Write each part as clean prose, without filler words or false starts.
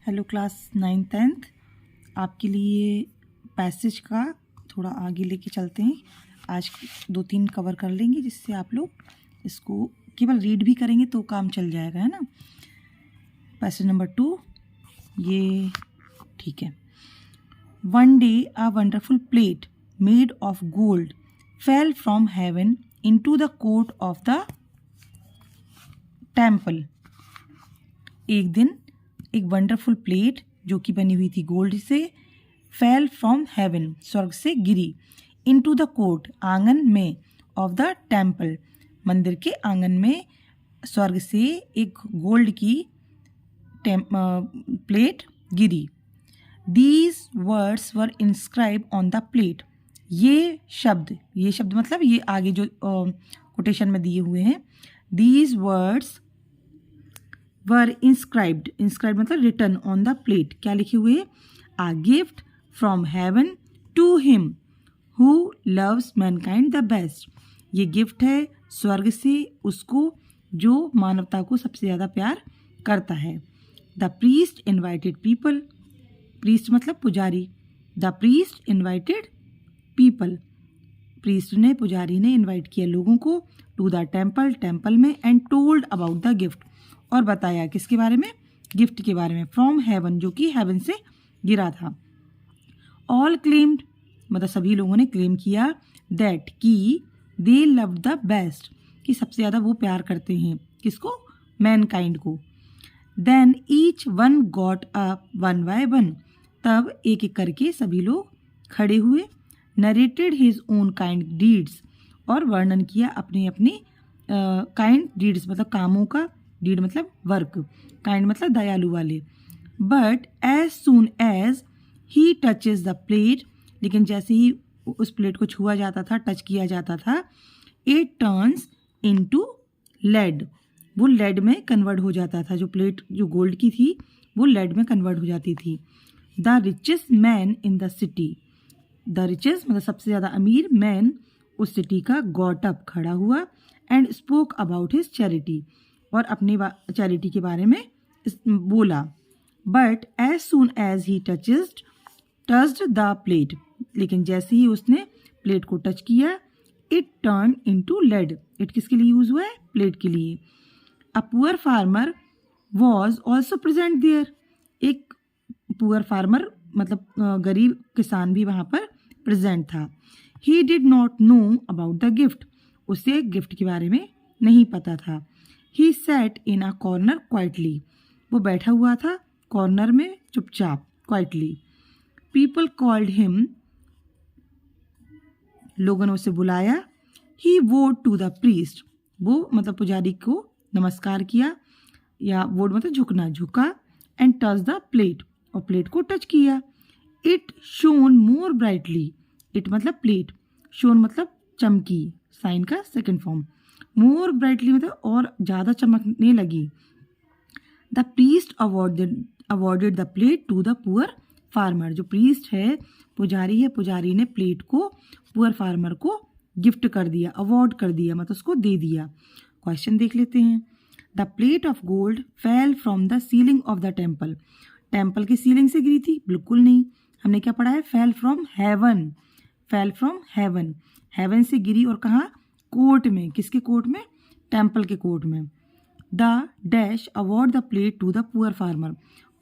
Hello class 9th आपके लिए passage का थोड़ा आगे लेके चलते हैं। आज 2-3 कवर कर लेंगे जिससे आप लोग इसको केवल रीड भी करेंगे तो काम चल जाएगा, है ना। पैसेज नंबर 2 ये ठीक है। One day a wonderful plate made of gold fell from haven into the court of the temple. एक दिन एक वंडरफुल प्लेट जो कि बनी हुई थी गोल्ड से, फेल फ्रॉम हेवन स्वर्ग से गिरी, इनटू द कोर्ट आंगन में, ऑफ द टेम्पल मंदिर के आंगन में स्वर्ग से एक गोल्ड की plate Giri. These words were inscribe on the plate. ये शब्द मतलब ये आगे जो कोटेशन में दिए हुए हैं, दीज वर्ड्स वर इंस्क्राइब्ड मतलब रिटन ऑन द प्लेट। क्या लिखे हुए? A gift from heaven to him who loves mankind the best. ये गिफ्ट है स्वर्ग से उसको जो मानवता को सबसे ज़्यादा प्यार करता है। The priest invited people, priest मतलब पुजारी, the priest invited people, priest ने पुजारी ने इन्वाइट किया लोगों को, टू द टेम्पल में, and told about the gift और बताया किसके बारे में? गिफ्ट के बारे में। फ्रॉम हेवन जो कि हेवन से गिरा था। ऑल क्लेम्ड मतलब सभी लोगों ने क्लेम किया, दैट कि दे लव्ड द बेस्ट कि सबसे ज़्यादा वो प्यार करते हैं किसको? मैनकाइंड को। Then each one got up one by one, तब एक एक करके सभी लोग खड़े हुए। Narrated his own kind deeds और वर्णन किया अपने अपने काइंड डीड्स मतलब कामों का, डीड मतलब वर्क, काइंड मतलब दयालु वाले। But as soon as he touches the plate, लेकिन जैसे ही उस प्लेट को छुआ जाता था, टच किया जाता था, इट टर्न्स इनटू लेड, वो लेड में कन्वर्ट हो जाता था। जो प्लेट जो गोल्ड की थी वो लेड में कन्वर्ट हो जाती थी। The richest man in the city, the richest मतलब सबसे ज़्यादा अमीर मैन उस सिटी का, गॉट अप खड़ा हुआ, and spoke about his charity और अपने चैरिटी के बारे में बोला। But as soon as he touched the plate, लेकिन जैसे ही उसने प्लेट को टच किया, it turn into lead. It किसके लिए यूज हुआ है? प्लेट के लिए। A poor farmer was also present there, एक पुअर फार्मर मतलब गरीब किसान भी वहाँ पर प्रेजेंट था। He did not know about the gift, उसे गिफ्ट के बारे में नहीं पता था। He sat in a corner quietly, वो बैठा हुआ था कॉर्नर में चुपचाप, क्वाइटली। पीपल कॉल्ड हिम, लोगों ने उसे बुलाया। ही वोड टू द प्रीस्ट, वो मतलब पुजारी को नमस्कार किया, या वोड मतलब झुकना, झुका, एंड टच द प्लेट और प्लेट को टच किया। It shown more brightly, it मतलब प्लेट, शोन मतलब चमकी, साइन का सेकेंड फॉर्म, मोर ब्राइटली मतलब और ज़्यादा चमकने लगी। The priest awarded the plate to the poor farmer, जो प्रीस्ट है, पुजारी है, पुजारी ने प्लेट को पुअर फार्मर को गिफ्ट कर दिया, अवॉर्ड कर दिया मतलब उसको दे दिया। क्वेश्चन देख लेते हैं। The plate of gold fell from the ceiling of the temple, temple की सीलिंग से गिरी थी? बिल्कुल नहीं। हमने क्या पढ़ा है? Fell from heaven, fell from heaven, heaven से गिरी और कहाँ? कोर्ट में। किसके कोर्ट में? टेम्पल के कोर्ट में। The dash award the plate to the poor farmer,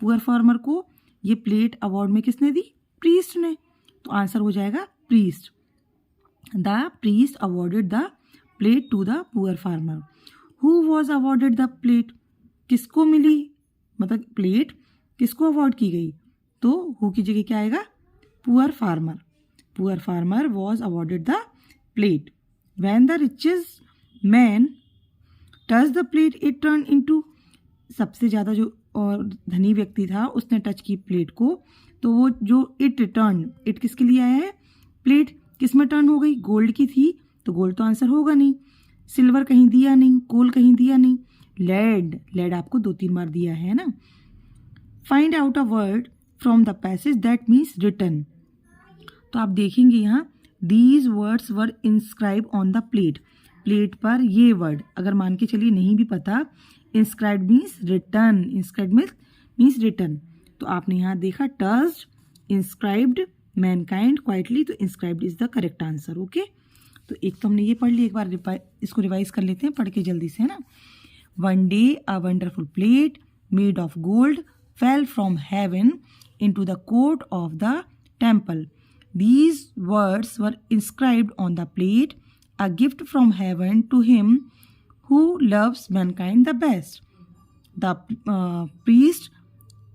poor farmer को ये प्लेट अवॉर्ड में किसने दी? प्रीस्ट ने, तो आंसर हो जाएगा priest. The priest awarded the plate to the poor farmer. Who was awarded the plate, किसको मिली मतलब प्लेट किसको अवॉर्ड की गई? तो हु की जगह क्या आएगा? Poor farmer, poor farmer was awarded the plate. When the richest man touched the plate, it turned into, सबसे ज़्यादा जो और धनी व्यक्ति था उसने टच की प्लेट को, तो वो जो इट टर्न, इट किसके लिए आया है? प्लेट किस में टर्न हो गई? गोल्ड की थी, तो गोल्ड तो आंसर होगा नहीं। सिल्वर कहीं दिया नहीं, कोल कहीं दिया नहीं, लेड, लेड आपको 2-3 बार दिया है ना। Find out a word from the passage that means written, तो आप देखेंगे यहाँ These words were inscribed on the plate, plate पर ये वर्ड अगर मान के चलिए नहीं भी पता, inscribed means written, inscribed means written, तो आपने यहाँ देखा टस्ड इंस्क्राइब्ड मैनकाइंड क्वाइटली, तो inscribed is the correct answer. Okay, तो एक तो हमने ये पढ़ ली, एक बार इसको रिवाइज कर लेते हैं पढ़ के जल्दी से, है ना। One day a wonderful plate made of gold fell from haven into the court of the temple. These words were inscribed on the plate, a gift from heaven to him who loves mankind the best. The priest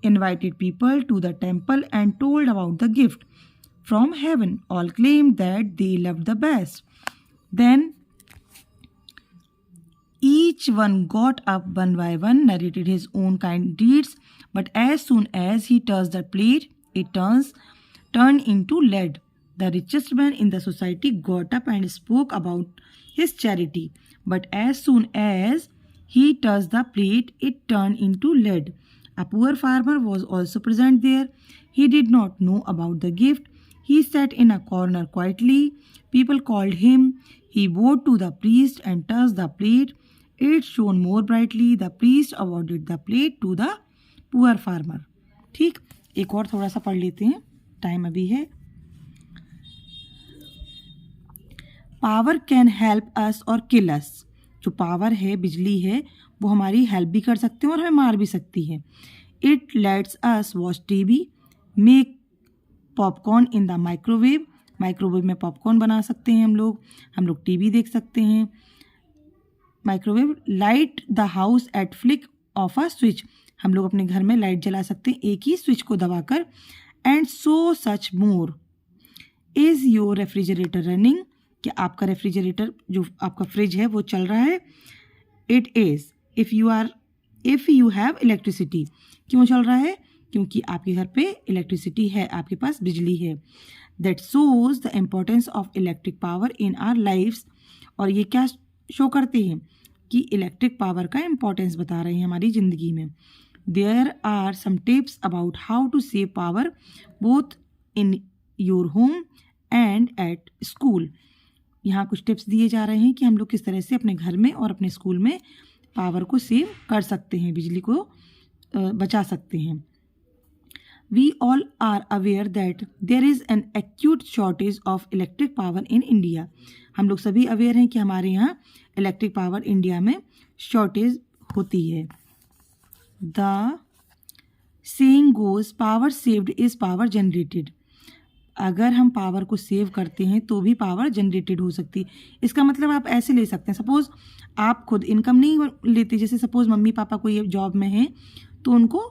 invited people to the temple and told about the gift from heaven. All claimed that they loved the best. Then each one got up one by one, narrated his own kind deeds, but as soon as he touched the plate, it turned into lead. The richest man in the society got up and spoke about his charity, but as soon as he touched the plate, it turned into lead. A poor farmer was also present there. He did not know about the gift. He sat in a corner quietly. People called him. He bowed to the priest and touched the plate. It shone more brightly. The priest awarded the plate to the poor farmer. ठीक, एक और थोड़ा सा पढ़ लेते हैं, time अभी है। पावर कैन हेल्प अस और किल अस। जो पावर है, बिजली है, वो हमारी हेल्प भी कर सकते हैं और हमें मार भी सकती है। It let's us watch TV, make popcorn in the microwave. Microwave में पॉपकॉर्न बना सकते हैं हम लोग टीवी देख सकते हैं। Microwave light the house at flick of a switch. हम लोग अपने घर में लाइट जला सकते हैं एक ही स्विच को दबाकर। And so such more. Is your refrigerator running. क्या आपका रेफ्रिजरेटर, जो आपका फ्रिज है, वो चल रहा है? It is. If you have electricity. क्यों चल रहा है? क्योंकि आपके घर पे इलेक्ट्रिसिटी है, आपके पास बिजली है। That shows the importance of electric power in our lifes. और ये क्या शो करते हैं कि इलेक्ट्रिक पावर का इम्पोर्टेंस बता रहे हैं हमारी ज़िंदगी में। There are some tips about how to save power both in your home and at school. यहाँ कुछ टिप्स दिए जा रहे हैं कि हम लोग किस तरह से अपने घर में और अपने स्कूल में पावर को सेव कर सकते हैं, बिजली को बचा सकते हैं। We all are aware that there is an acute shortage of electric power in India. हम लोग सभी अवेयर हैं कि हमारे यहाँ इलेक्ट्रिक पावर इंडिया में शॉर्टेज होती है। The saying goes, power saved is power generated. अगर हम पावर को सेव करते हैं तो भी पावर जनरेटेड हो सकती है। इसका मतलब आप ऐसे ले सकते हैं, सपोज आप खुद इनकम नहीं लेते, जैसे सपोज मम्मी पापा कोई जॉब में है तो उनको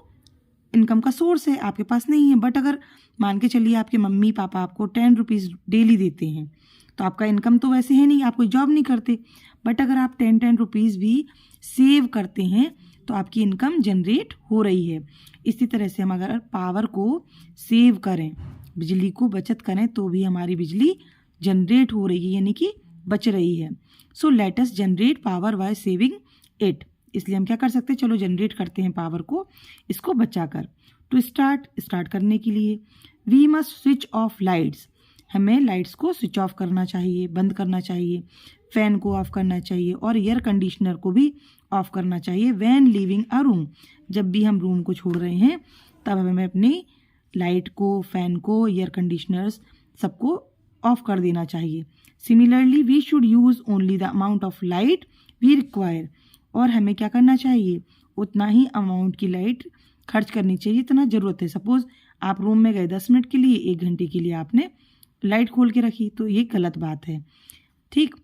इनकम का सोर्स है, आपके पास नहीं है। बट अगर मान के चलिए आपके मम्मी पापा आपको 10 रुपीज़ डेली देते हैं, तो आपका इनकम तो वैसे है नहीं, आप कोई जॉब नहीं करते। बट अगर आप 10 रुपीज़ भी सेव करते हैं तो आपकी इनकम जनरेट हो रही है। इसी तरह से हम अगर पावर को सेव करें, बिजली को बचत करें, तो भी हमारी बिजली जनरेट हो रही है, यानी कि बच रही है। So let us generate power bye saving it. इसलिए हम क्या कर सकते हैं, चलो जनरेट करते हैं पावर को, इसको बचाकर। टू स्टार्ट करने के लिए we must switch off lights. हमें लाइट्स को स्विच ऑफ करना चाहिए, बंद करना चाहिए। फ़ैन को ऑफ करना चाहिए और एयर कंडीशनर को भी ऑफ करना चाहिए। व्हेन लीविंग अ रूम, जब भी हम रूम को छोड़ रहे हैं तब हमें अपनी लाइट को, फ़ैन को, एयर कंडीशनर्स सबको ऑफ कर देना चाहिए। Similarly we should use only the amount of light we require. और हमें क्या करना चाहिए, उतना ही अमाउंट की लाइट खर्च करनी चाहिए जितना ज़रूरत है। सपोज़ आप रूम में गए 10 मिनट के लिए, 1 घंटे के लिए आपने लाइट खोल के रखी, तो ये गलत बात है। ठीक,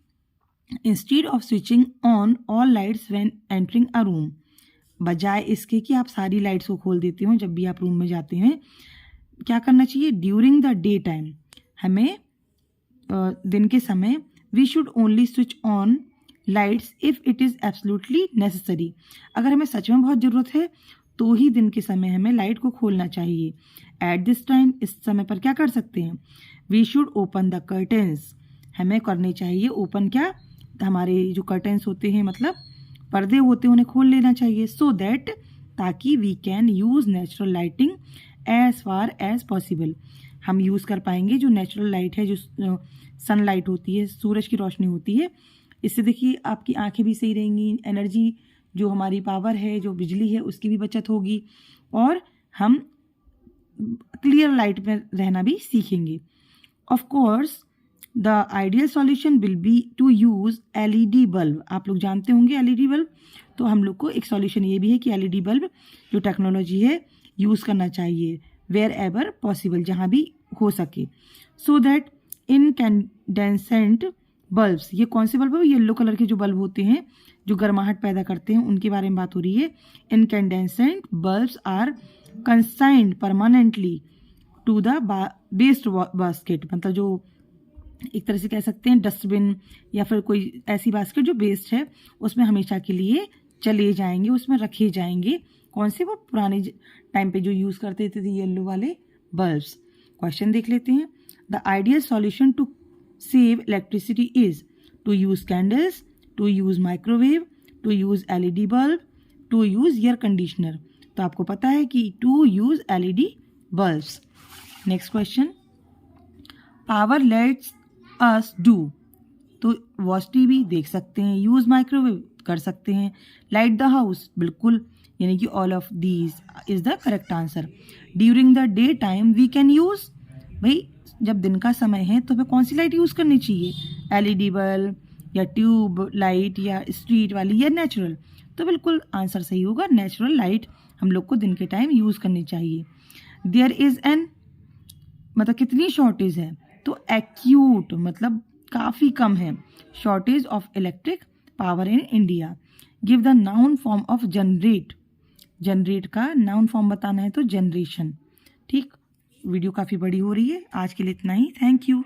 instead of switching on all lights when entering a room, बजाय इसके कि आप सारी लाइट्स को खोल देते हो जब भी आप रूम में जाते हैं, क्या करना चाहिए, ड्यूरिंग द डे टाइम, हमें दिन के समय we should only switch on lights if it is absolutely necessary. अगर हमें सच में बहुत ज़रूरत है तो ही दिन के समय हमें लाइट को खोलना चाहिए। एट दिस टाइम, इस समय पर क्या कर सकते हैं, we should open the curtains, हमें करने चाहिए ओपन, क्या, हमारे जो कर्टेंस होते हैं, मतलब पर्दे होते हैं, उन्हें खोल लेना चाहिए। सो दैट, ताकि we can use natural lighting as far as possible, हम यूज़ कर पाएंगे जो नेचुरल लाइट है, जो सनलाइट होती है, सूरज की रोशनी होती है। इससे देखिए आपकी आंखें भी सही रहेंगी, एनर्जी जो हमारी पावर है, जो बिजली है, उसकी भी बचत होगी और हम क्लियर लाइट में रहना भी सीखेंगे। Of course the ideal solution will be to use LED bulb. आप लोग जानते होंगे LED बल्ब, तो हम लोग को एक सॉल्यूशन ये भी है कि LED बल्ब जो टेक्नोलॉजी है यूज़ करना चाहिए वेयर एवर पॉसिबल, जहाँ भी हो सके। सो दैट इनकैंडेसेंट बल्ब्स, ये कौन से बल्ब है? येलो कलर के जो बल्ब होते हैं जो गर्माहट पैदा करते हैं उनके बारे में बात हो रही है। Incandescent bulbs are consigned permanently to the waste basket, मतलब जो एक तरह से कह सकते हैं डस्टबिन या फिर कोई ऐसी बास्केट जो वेस्ट है उसमें हमेशा के लिए चले जाएंगे, उसमें रखे जाएंगे। कौन से? वो पुराने टाइम पे जो यूज़ करते थे येलो वाले बल्ब्स। क्वेश्चन देख लेते हैं। The ideal solution to save electricity is to use candles, to use microwave, to use LED bulb, to use air conditioner. तो आपको पता है कि to use LED bulbs. Next question, power let's us do, तो watch TV देख सकते हैं, use microwave कर सकते हैं, लाइट द हाउस, बिल्कुल, यानी कि all of these is the correct answer. During the day time we can use, भाई जब दिन का समय है तो हमें कौन सी लाइट यूज़ करनी चाहिए? LED बल्ब या ट्यूब लाइट या स्ट्रीट वाली या नेचुरल? तो बिल्कुल आंसर सही होगा, नेचुरल लाइट हम लोग को दिन के टाइम यूज़ करनी चाहिए। देयर इज़ एन, मतलब कितनी शॉर्टेज है? तो एक्यूट, मतलब काफ़ी कम है, shortage of electric power in India. Give the noun form of generate, generate का नाउन फॉर्म बताना है तो जनरेशन। ठीक, वीडियो काफ़ी बड़ी हो रही है, आज के लिए इतना ही। Thank you.